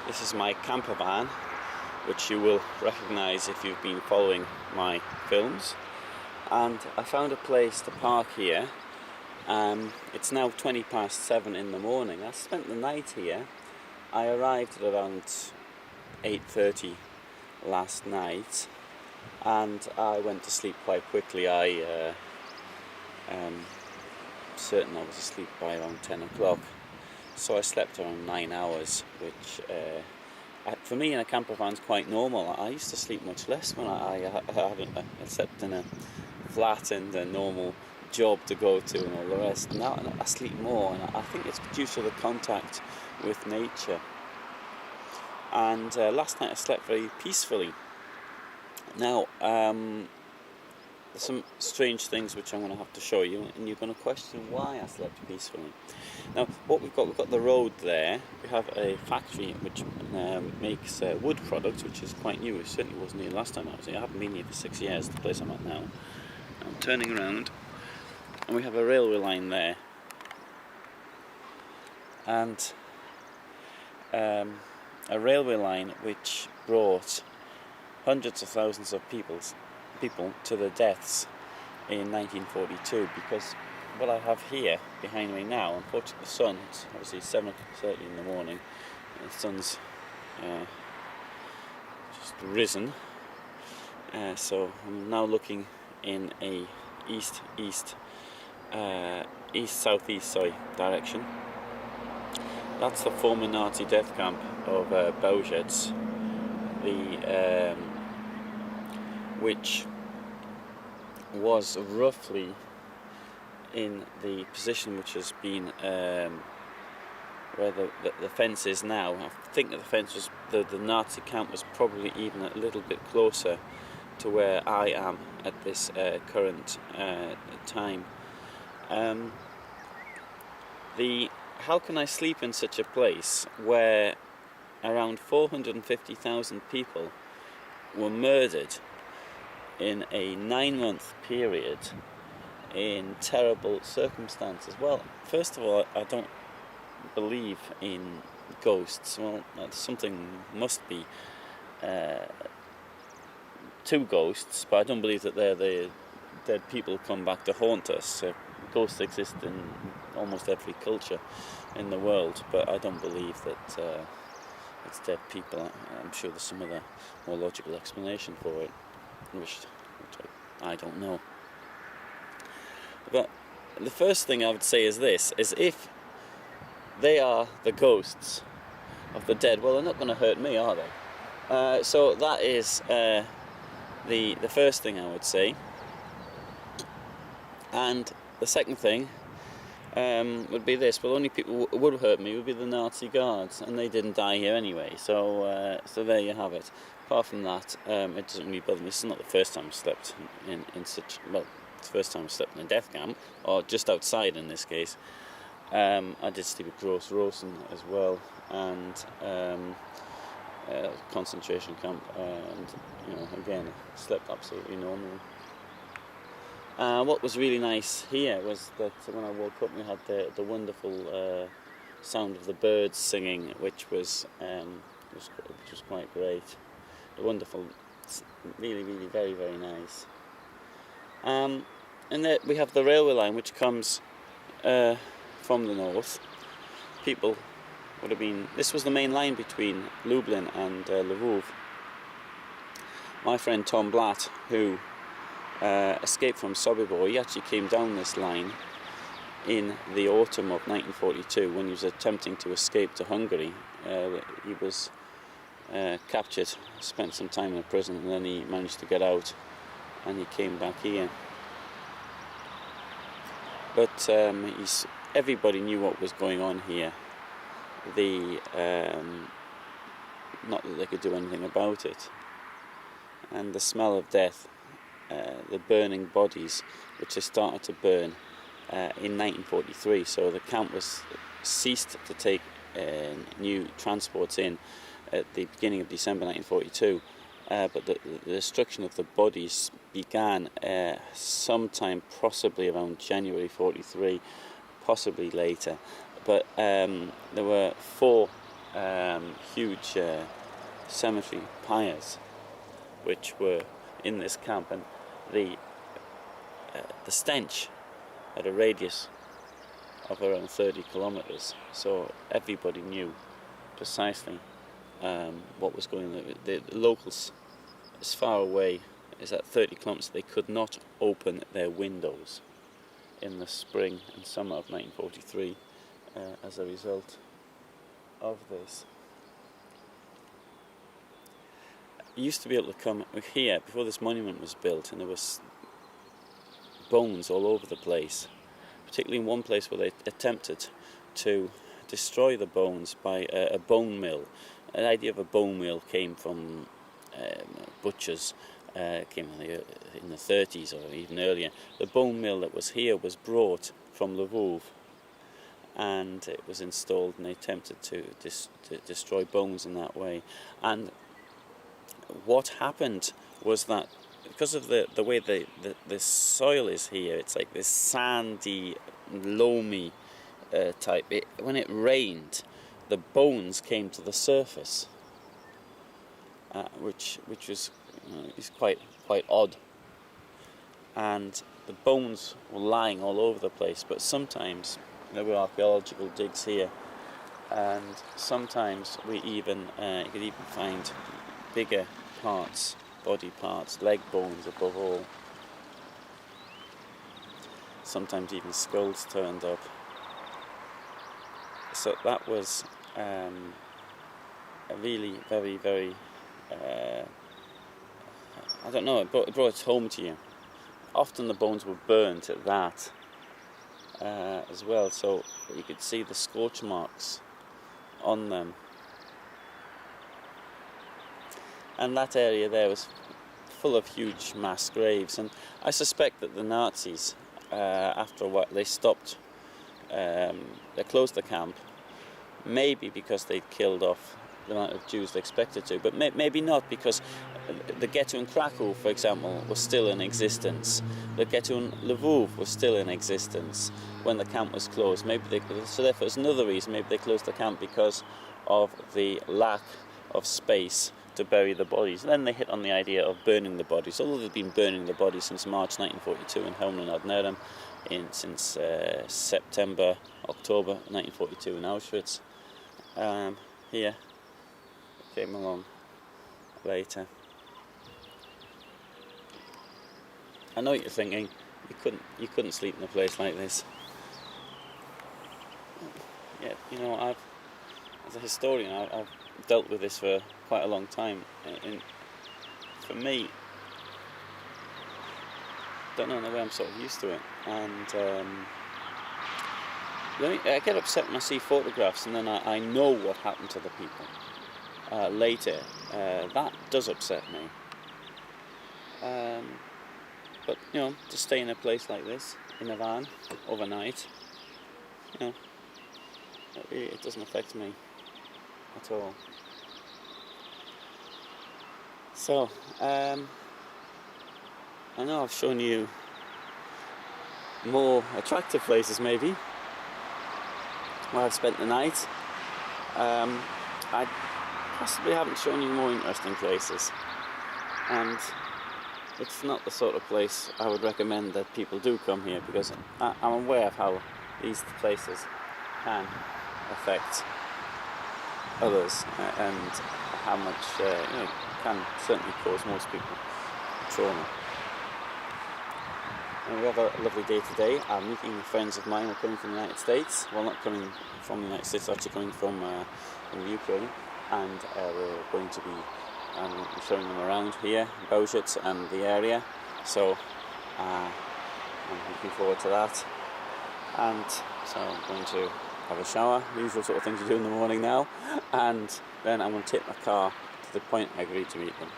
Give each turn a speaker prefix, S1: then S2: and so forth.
S1: This is my camper van, which you will recognise if you've been following my films. And I found a place to park here. It's now 7:20 in the morning. I spent the night here. I arrived at around 8:30 last night, and I went to sleep quite quickly. Certain I was asleep by around 10 o'clock. So I slept around 9 hours, which for me in a camper van is quite normal. I used to sleep much less when I slept in a flat and a normal job to go to and all the rest. Now I sleep more, and I think it's due to the contact with nature. And last night I slept very peacefully. Now, there's some strange things which I'm going to have to show you, and you're going to question why I slept peacefully. Now, what we've got the road there. We have a factory which makes wood products, which is quite new. It certainly wasn't here last time I was here. I haven't been here for 6 years, the place I'm at now. I'm turning around, and we have a railway line there. And a railway line which brought hundreds of thousands of people to their deaths in 1942, because what I have here behind me now, unfortunately the sun, it's obviously 7:30 in the morning, and the sun's just risen, so I'm now looking in a east-southeast direction. That's the former Nazi death camp of Beauzets, which was roughly in the position which has been where the fence is now. I think that the fence was, the Nazi camp was probably even a little bit closer to where I am at this current time. How can I sleep in such a place where around 450,000 people were murdered in a 9-month period in terrible circumstances? Well, first of all, I don't believe in ghosts. Well, something must be to ghosts, but I don't believe that they're the dead people come back to haunt us. Ghosts exist in almost every culture in the world, but I don't believe that it's dead people. I'm sure there's some other more logical explanation for it, which I don't know. But the first thing I would say is this, is if they are the ghosts of the dead, well, they're not going to hurt me, are they? So that is the first thing I would say. And the second thing would be this: well, only people who would hurt me would be the Nazi guards, and they didn't die here anyway. So there you have it. Apart from that, it doesn't really bother me. This is not the first time I slept in such. Well, it's the first time I slept in a death camp, or just outside in this case. I did sleep at Gross Rosen as well, and concentration camp, and again, slept absolutely normally. What was really nice here was that when I woke up, we had the wonderful sound of the birds singing, which was quite great. Wonderful, really, really, very, very nice. And then we have the railway line, which comes from the north. People would have been. This was the main line between Lublin and Lwów. My friend Tom Blatt, who escaped from Sobibor, he actually came down this line in the autumn of 1942 when he was attempting to escape to Hungary. He was captured, spent some time in a prison, and then he managed to get out, and he came back here. But everybody knew what was going on here. Not that they could do anything about it. And the smell of death, the burning bodies, which they started to burn in 1943. So the camp was ceased to take new transports in at the beginning of December 1942, but the destruction of the bodies began sometime possibly around January 43, possibly later. But there were 4 huge cemetery pyres which were in this camp, and the stench had a radius of around 30 kilometres, so everybody knew precisely what was going on. The locals as far away as at 30 kilometres, they could not open their windows in the spring and summer of 1943 as a result of this. You used to be able to come here before this monument was built, and there was bones all over the place, particularly in one place where they attempted to destroy the bones by a bone mill. The idea of a bone mill came from butchers, came in the 30s or even earlier. The bone mill that was here was brought from Lvov, and it was installed, and they attempted to destroy bones in that way. And what happened was that because of the way the soil is here, it's like this sandy, loamy type. When it rained, the bones came to the surface, which is quite odd. And the bones were lying all over the place. But sometimes there were archaeological digs here, and sometimes we even you could even find bigger parts, body parts, leg bones above all. Sometimes even skulls turned up. So that was a really very, very, I don't know, it brought it home to you. Often the bones were burnt at that as well, so you could see the scorch marks on them. And that area there was full of huge mass graves, and I suspect that the Nazis, after a while, they stopped, they closed the camp, maybe because they'd killed off the amount of Jews they expected to, but maybe not, because the ghetto in Krakow, for example, was still in existence. The ghetto in Lvov was still in existence when the camp was closed. So therefore, it's another reason, maybe they closed the camp because of the lack of space to bury the bodies. And then they hit on the idea of burning the bodies, although they've been burning the bodies since March 1942 in Helmand nad Nérem, since September, October 1942 in Auschwitz. Here came along later. I know what you're thinking. You couldn't sleep in a place like this. Yeah, as a historian, I've dealt with this for quite a long time. And for me, don't know, in a way I'm sort of used to it. And I get upset when I see photographs and then I know what happened to the people later. That does upset me. But to stay in a place like this, in a van, overnight, it doesn't affect me at all. So, I know I've shown you more attractive places maybe where I've spent the night. I possibly haven't shown you more interesting places, and it's not the sort of place I would recommend that people do come here, because I'm aware of how these places can affect others, and how much it can certainly cause most people trauma. And we have a lovely day today. I'm meeting friends of mine who are coming from the United States. Well, not coming from the United States, actually coming from the Ukraine, and we're going to be showing them around here, Beauzhets and the area. So I'm looking forward to that. And so I'm going to have a shower, the usual sort of things you do in the morning now, and then I'm going to take my car to the point I agreed to meet them.